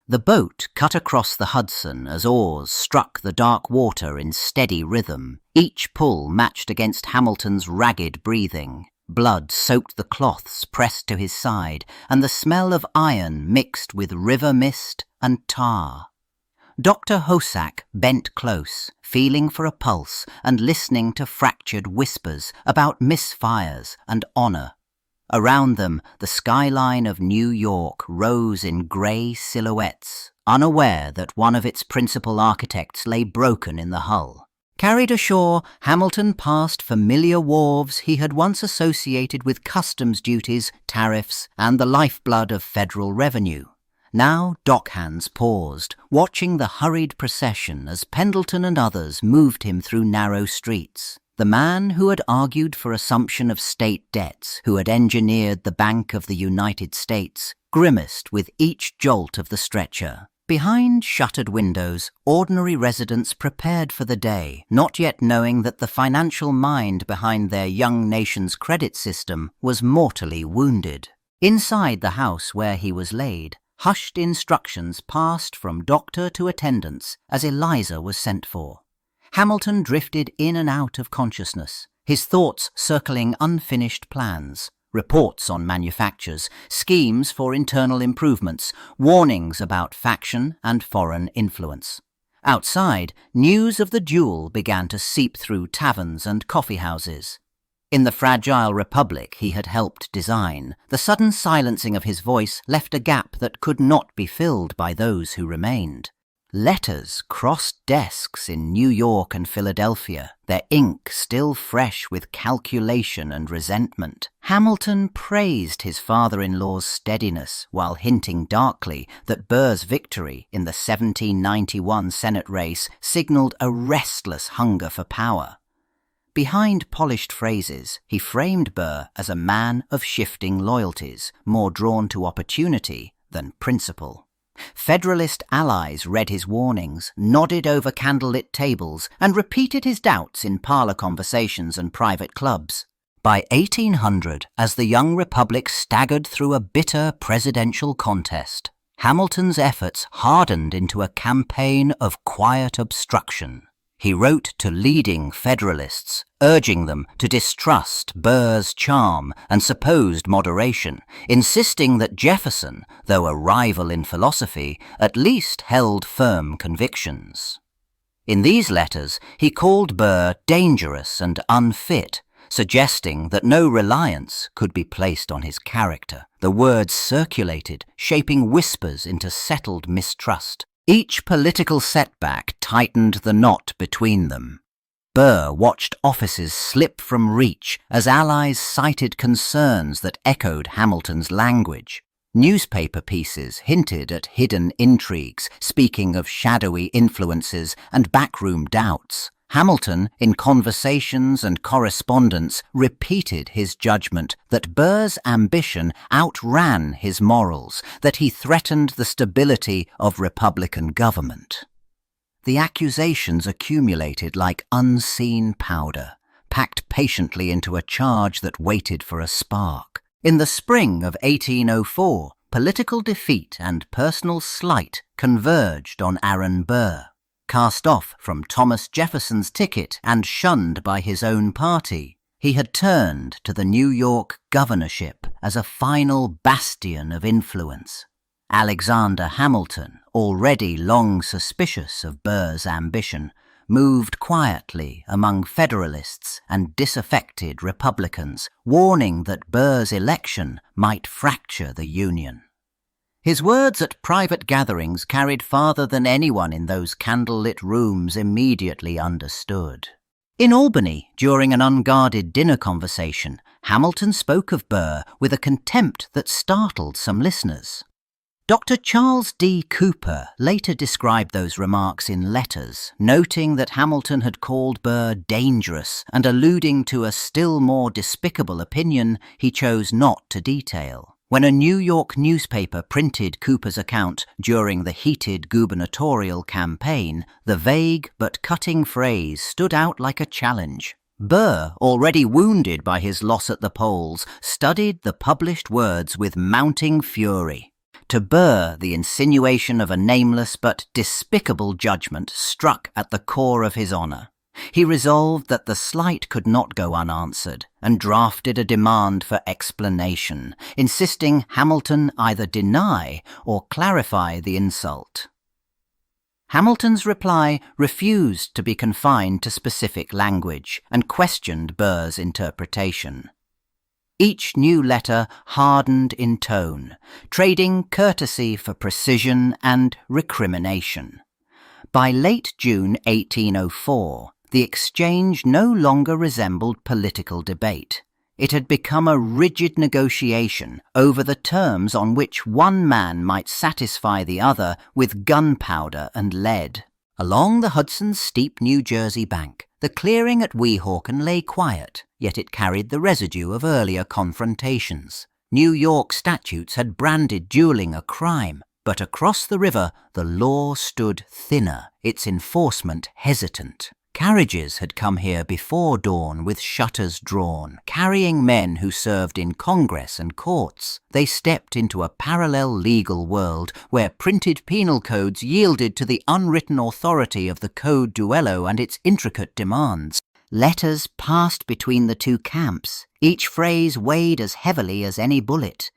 The boat cut across the Hudson as oars struck the dark water in steady rhythm. Each pull matched against Hamilton's ragged breathing. Blood soaked the cloths pressed to his side, and the smell of iron mixed with river mist and tar. Dr. Hosack bent close, feeling for a pulse and listening to fractured whispers about misfires and honour. Around them, the skyline of New York rose in grey silhouettes, unaware that one of its principal architects lay broken in the hull. Carried ashore, Hamilton passed familiar wharves he had once associated with customs duties, tariffs, and the lifeblood of federal revenue. Now dockhands paused, watching the hurried procession as Pendleton and others moved him through narrow streets. The man who had argued for assumption of state debts, who had engineered the Bank of the United States, grimaced with each jolt of the stretcher. Behind shuttered windows, ordinary residents prepared for the day, not yet knowing that the financial mind behind their young nation's credit system was mortally wounded. Inside the house where he was laid, hushed instructions passed from doctor to attendants as Eliza was sent for. Hamilton drifted in and out of consciousness, his thoughts circling unfinished plans, reports on manufactures, schemes for internal improvements, warnings about faction and foreign influence. Outside, news of the duel began to seep through taverns and coffeehouses. In the fragile republic he had helped design, the sudden silencing of his voice left a gap that could not be filled by those who remained. Letters crossed desks in New York and Philadelphia, their ink still fresh with calculation and resentment. Hamilton praised his father-in-law's steadiness while hinting darkly that Burr's victory in the 1791 Senate race signaled a restless hunger for power. Behind polished phrases, he framed Burr as a man of shifting loyalties, more drawn to opportunity than principle. Federalist allies read his warnings, nodded over candlelit tables, and repeated his doubts in parlour conversations and private clubs. By 1800, as the young republic staggered through a bitter presidential contest, Hamilton's efforts hardened into a campaign of quiet obstruction. He wrote to leading Federalists, urging them to distrust Burr's charm and supposed moderation, insisting that Jefferson, though a rival in philosophy, at least held firm convictions. In these letters, he called Burr dangerous and unfit, suggesting that no reliance could be placed on his character. The words circulated, shaping whispers into settled mistrust. Each political setback tightened the knot between them. Burr watched offices slip from reach as allies cited concerns that echoed Hamilton's language. Newspaper pieces hinted at hidden intrigues, speaking of shadowy influences and backroom doubts. Hamilton, in conversations and correspondence, repeated his judgment that Burr's ambition outran his morals, that he threatened the stability of Republican government. The accusations accumulated like unseen powder, packed patiently into a charge that waited for a spark. In the spring of 1804, political defeat and personal slight converged on Aaron Burr. Cast off from Thomas Jefferson's ticket and shunned by his own party, he had turned to the New York governorship as a final bastion of influence. Alexander Hamilton, already long suspicious of Burr's ambition, moved quietly among Federalists and disaffected Republicans, warning that Burr's election might fracture the Union. His words at private gatherings carried farther than anyone in those candlelit rooms immediately understood. In Albany, during an unguarded dinner conversation, Hamilton spoke of Burr with a contempt that startled some listeners. Dr. Charles D. Cooper later described those remarks in letters, noting that Hamilton had called Burr dangerous and alluding to a still more despicable opinion he chose not to detail. When a New York newspaper printed Cooper's account during the heated gubernatorial campaign, the vague but cutting phrase stood out like a challenge. Burr, already wounded by his loss at the polls, studied the published words with mounting fury. To Burr, the insinuation of a nameless but despicable judgment struck at the core of his honour. He resolved that the slight could not go unanswered, and drafted a demand for explanation, insisting Hamilton either deny or clarify the insult. Hamilton's reply refused to be confined to specific language and questioned Burr's interpretation. Each new letter hardened in tone, trading courtesy for precision and recrimination. By late June 1804, the exchange no longer resembled political debate. It had become a rigid negotiation over the terms on which one man might satisfy the other with gunpowder and lead. Along the Hudson's steep New Jersey bank, the clearing at Weehawken lay quiet, yet it carried the residue of earlier confrontations. New York statutes had branded dueling a crime, but across the river the law stood thinner, its enforcement hesitant. Carriages had come here before dawn with shutters drawn, carrying men who served in Congress and courts. They stepped into a parallel legal world where printed penal codes yielded to the unwritten authority of the code duello and its intricate demands. Letters passed between the two camps, each phrase weighed as heavily as any bullet.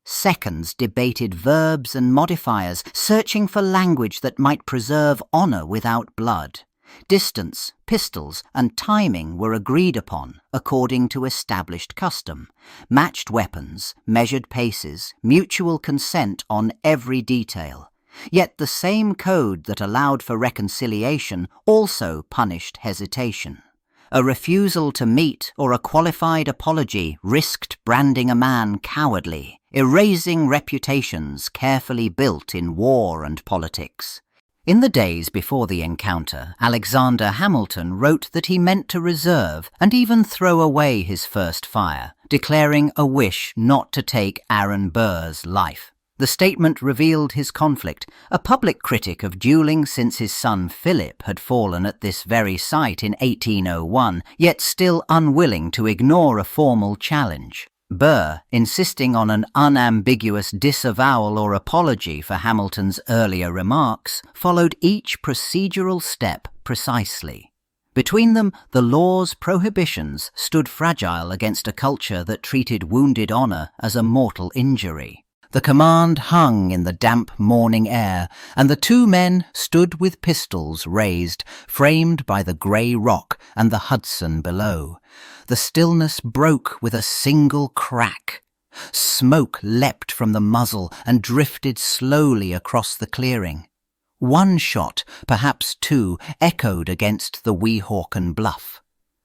Seconds debated verbs and modifiers, searching for language that might preserve honour without blood. Distance, pistols, and timing were agreed upon according to established custom. Matched weapons, measured paces, mutual consent on every detail. Yet the same code that allowed for reconciliation also punished hesitation. A refusal to meet or a qualified apology risked branding a man cowardly, erasing reputations carefully built in war and politics. In the days before the encounter, Alexander Hamilton wrote that he meant to reserve and even throw away his first fire, declaring a wish not to take Aaron Burr's life. The statement revealed his conflict, a public critic of dueling since his son Philip had fallen at this very site in 1801, yet still unwilling to ignore a formal challenge. Burr, insisting on an unambiguous disavowal or apology for Hamilton's earlier remarks, followed each procedural step precisely. Between them, the law's prohibitions stood fragile against a culture that treated wounded honour as a mortal injury. The command hung in the damp morning air, and the two men stood with pistols raised, framed by the grey rock and the Hudson below. The stillness broke with a single crack. Smoke leapt from the muzzle and drifted slowly across the clearing. One shot, perhaps two, echoed against the Weehawken bluff.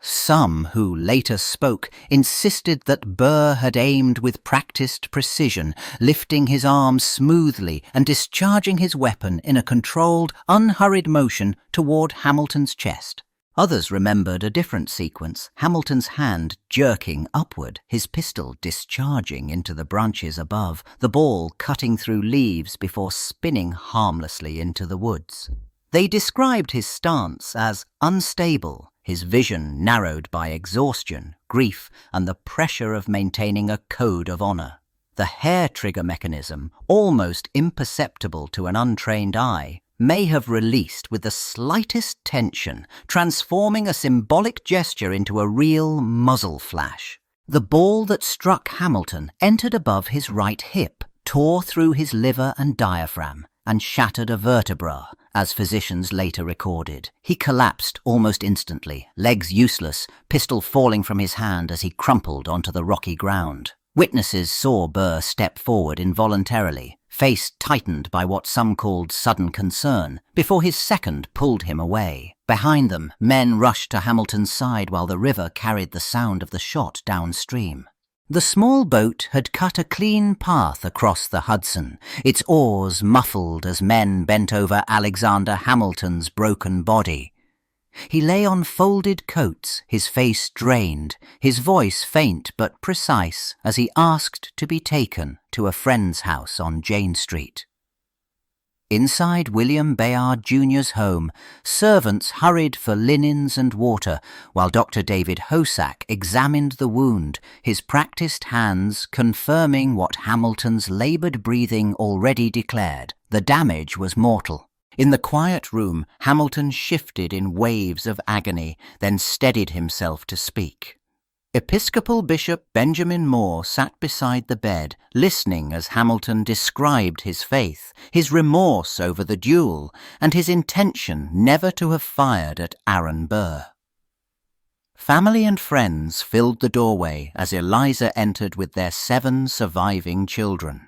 Some who later spoke insisted that Burr had aimed with practiced precision, lifting his arm smoothly and discharging his weapon in a controlled, unhurried motion toward Hamilton's chest. Others remembered a different sequence, Hamilton's hand jerking upward, his pistol discharging into the branches above, the ball cutting through leaves before spinning harmlessly into the woods. They described his stance as unstable, his vision narrowed by exhaustion, grief, and the pressure of maintaining a code of honour. The hair-trigger mechanism, almost imperceptible to an untrained eye, may have released with the slightest tension, transforming a symbolic gesture into a real muzzle flash. The ball that struck Hamilton entered above his right hip, tore through his liver and diaphragm, and shattered a vertebra, as physicians later recorded. He collapsed almost instantly, legs useless, pistol falling from his hand as he crumpled onto the rocky ground. Witnesses saw Burr step forward involuntarily, face tightened by what some called sudden concern, before his second pulled him away. Behind them, men rushed to Hamilton's side while the river carried the sound of the shot downstream. The small boat had cut a clean path across the Hudson, its oars muffled as men bent over Alexander Hamilton's broken body. He lay on folded coats, his face drained, his voice faint but precise as he asked to be taken to a friend's house on Jane Street. Inside William Bayard Jr.'s home, servants hurried for linens and water, while Dr. David Hosack examined the wound, his practiced hands confirming what Hamilton's laboured breathing already declared. The damage was mortal. In the quiet room, Hamilton shifted in waves of agony, then steadied himself to speak. Episcopal Bishop Benjamin Moore sat beside the bed, listening as Hamilton described his faith, his remorse over the duel, and his intention never to have fired at Aaron Burr. Family and friends filled the doorway as Eliza entered with their 7 surviving children.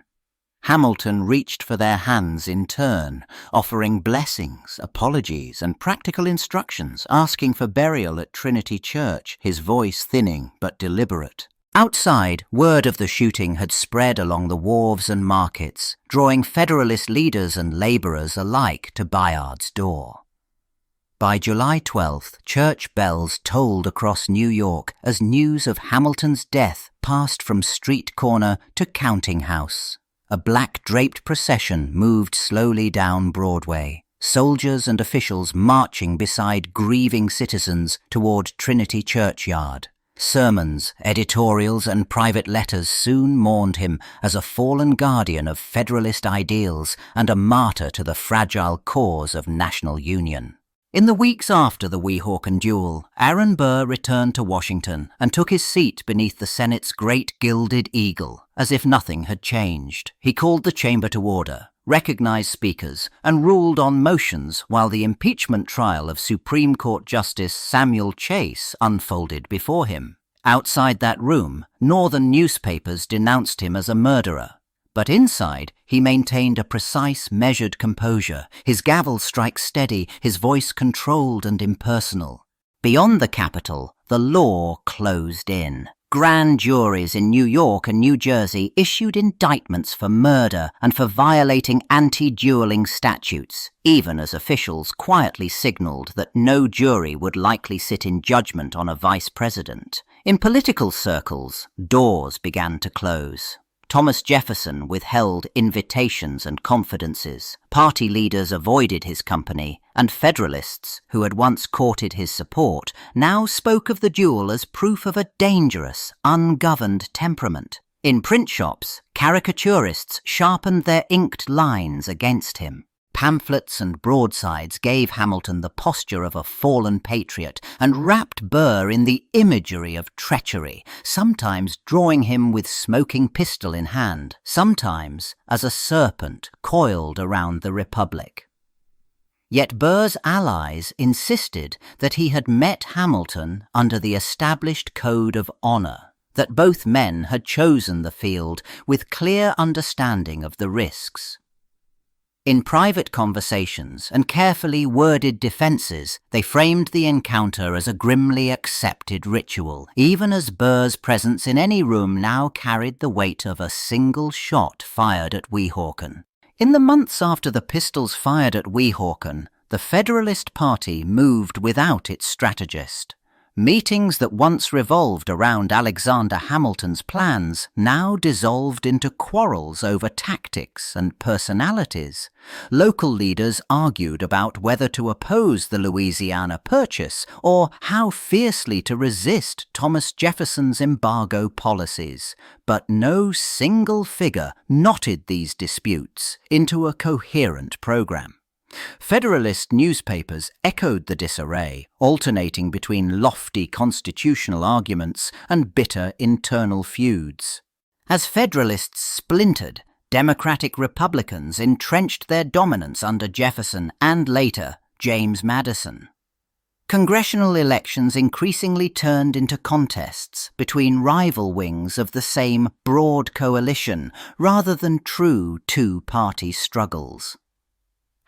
Hamilton reached for their hands in turn, offering blessings, apologies, and practical instructions, asking for burial at Trinity Church, his voice thinning but deliberate. Outside, word of the shooting had spread along the wharves and markets, drawing Federalist leaders and labourers alike to Bayard's door. By July 12th, church bells tolled across New York as news of Hamilton's death passed from street corner to counting house. A black-draped procession moved slowly down Broadway, soldiers and officials marching beside grieving citizens toward Trinity Churchyard. Sermons, editorials, and private letters soon mourned him as a fallen guardian of Federalist ideals and a martyr to the fragile cause of national union. In the weeks after the Weehawken duel, Aaron Burr returned to Washington and took his seat beneath the Senate's great gilded eagle, as if nothing had changed. He called the chamber to order, recognized speakers, and ruled on motions while the impeachment trial of Supreme Court Justice Samuel Chase unfolded before him. Outside that room, Northern newspapers denounced him as a murderer. But inside, he maintained a precise, measured composure, his gavel strike steady, his voice controlled and impersonal. Beyond the Capitol, the law closed in. Grand juries in New York and New Jersey issued indictments for murder and for violating anti-dueling statutes, even as officials quietly signaled that no jury would likely sit in judgment on a vice president. In political circles, doors began to close. Thomas Jefferson withheld invitations and confidences. Party leaders avoided his company, and Federalists, who had once courted his support, now spoke of the duel as proof of a dangerous, ungoverned temperament. In print shops, caricaturists sharpened their inked lines against him. Pamphlets and broadsides gave Hamilton the posture of a fallen patriot and wrapped Burr in the imagery of treachery, sometimes drawing him with smoking pistol in hand, sometimes as a serpent coiled around the Republic. Yet Burr's allies insisted that he had met Hamilton under the established code of honour, that both men had chosen the field with clear understanding of the risks. In private conversations and carefully worded defences, they framed the encounter as a grimly accepted ritual, even as Burr's presence in any room now carried the weight of a single shot fired at Weehawken. In the months after the pistols fired at Weehawken, the Federalist Party moved without its strategist. Meetings that once revolved around Alexander Hamilton's plans now dissolved into quarrels over tactics and personalities. Local leaders argued about whether to oppose the Louisiana Purchase or how fiercely to resist Thomas Jefferson's embargo policies, but no single figure knotted these disputes into a coherent program. Federalist newspapers echoed the disarray, alternating between lofty constitutional arguments and bitter internal feuds. As Federalists splintered, Democratic Republicans entrenched their dominance under Jefferson and later James Madison. Congressional elections increasingly turned into contests between rival wings of the same broad coalition rather than true two-party struggles.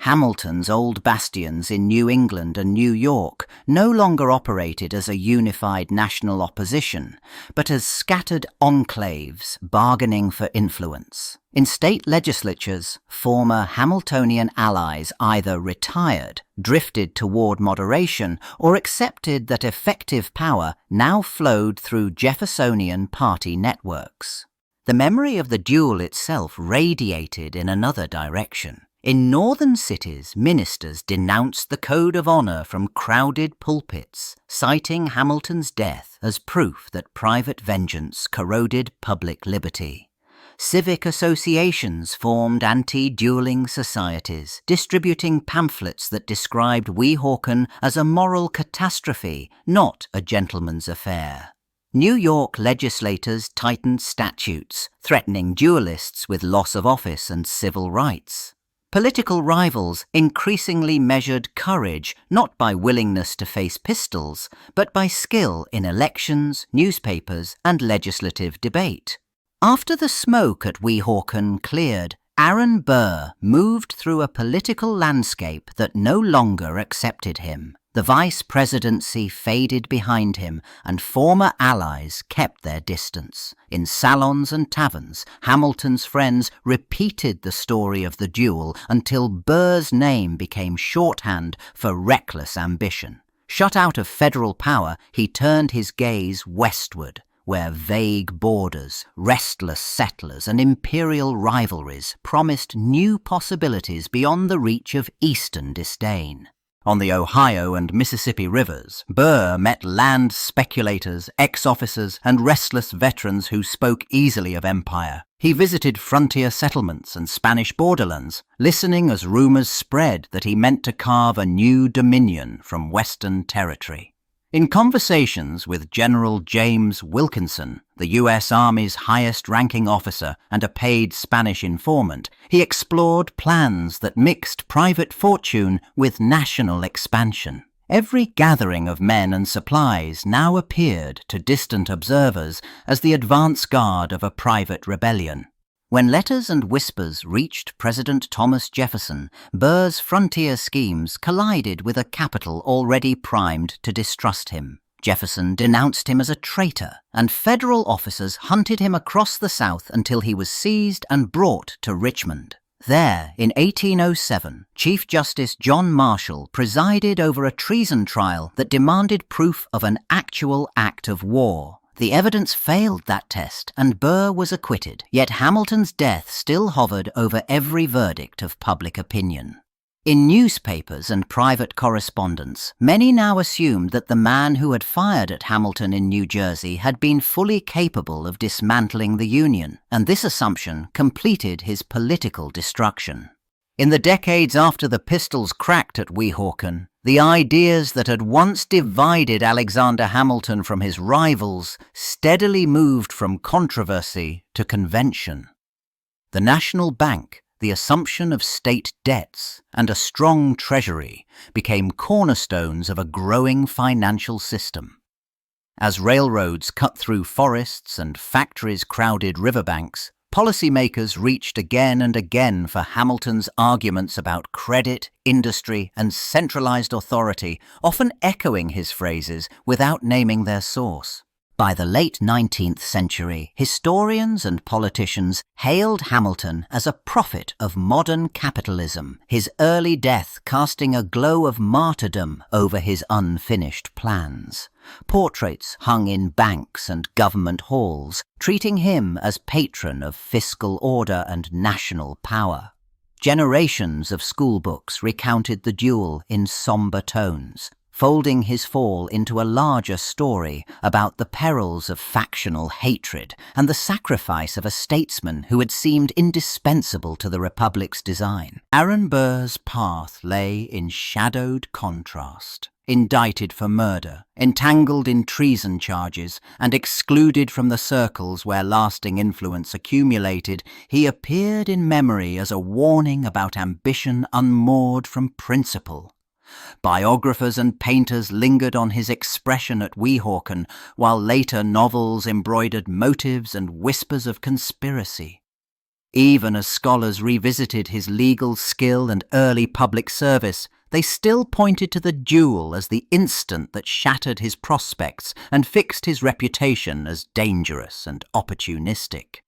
Hamilton's old bastions in New England and New York no longer operated as a unified national opposition, but as scattered enclaves bargaining for influence. In state legislatures, former Hamiltonian allies either retired, drifted toward moderation, or accepted that effective power now flowed through Jeffersonian party networks. The memory of the duel itself radiated in another direction. In northern cities, ministers denounced the code of honour from crowded pulpits, citing Hamilton's death as proof that private vengeance corroded public liberty. Civic associations formed anti-dueling societies, distributing pamphlets that described Weehawken as a moral catastrophe, not a gentleman's affair. New York legislators tightened statutes, threatening duelists with loss of office and civil rights. Political rivals increasingly measured courage not by willingness to face pistols, but by skill in elections, newspapers, and legislative debate. After the smoke at Weehawken cleared, Aaron Burr moved through a political landscape that no longer accepted him. The vice presidency faded behind him, and former allies kept their distance. In salons and taverns, Hamilton's friends repeated the story of the duel until Burr's name became shorthand for reckless ambition. Shut out of federal power, he turned his gaze westward, where vague borders, restless settlers, and imperial rivalries promised new possibilities beyond the reach of eastern disdain. On the Ohio and Mississippi rivers, Burr met land speculators, ex-officers, and restless veterans who spoke easily of empire. He visited frontier settlements and Spanish borderlands, listening as rumors spread that he meant to carve a new dominion from Western territory. In conversations with General James Wilkinson, the U.S. Army's highest-ranking officer and a paid Spanish informant, he explored plans that mixed private fortune with national expansion. Every gathering of men and supplies now appeared to distant observers as the advance guard of a private rebellion. When letters and whispers reached President Thomas Jefferson, Burr's frontier schemes collided with a capital already primed to distrust him. Jefferson denounced him as a traitor, and federal officers hunted him across the South until he was seized and brought to Richmond. There, in 1807, Chief Justice John Marshall presided over a treason trial that demanded proof of an actual act of war. The evidence failed that test, and Burr was acquitted, yet Hamilton's death still hovered over every verdict of public opinion. In newspapers and private correspondence, many now assumed that the man who had fired at Hamilton in New Jersey had been fully capable of dismantling the Union, and this assumption completed his political destruction. In the decades after the pistols cracked at Weehawken, the ideas that had once divided Alexander Hamilton from his rivals steadily moved from controversy to convention. The National Bank, the assumption of state debts, and a strong treasury became cornerstones of a growing financial system. As railroads cut through forests and factories crowded riverbanks, policymakers reached again and again for Hamilton's arguments about credit, industry, and centralized authority, often echoing his phrases without naming their source. By the late 19th century, historians and politicians hailed Hamilton as a prophet of modern capitalism, his early death casting a glow of martyrdom over his unfinished plans. Portraits hung in banks and government halls, treating him as patron of fiscal order and national power. Generations of schoolbooks recounted the duel in somber tones, folding his fall into a larger story about the perils of factional hatred and the sacrifice of a statesman who had seemed indispensable to the Republic's design. Aaron Burr's path lay in shadowed contrast. Indicted for murder, entangled in treason charges, and excluded from the circles where lasting influence accumulated, he appeared in memory as a warning about ambition unmoored from principle. Biographers and painters lingered on his expression at Weehawken, while later novels embroidered motives and whispers of conspiracy. Even as scholars revisited his legal skill and early public service, they still pointed to the duel as the instant that shattered his prospects and fixed his reputation as dangerous and opportunistic.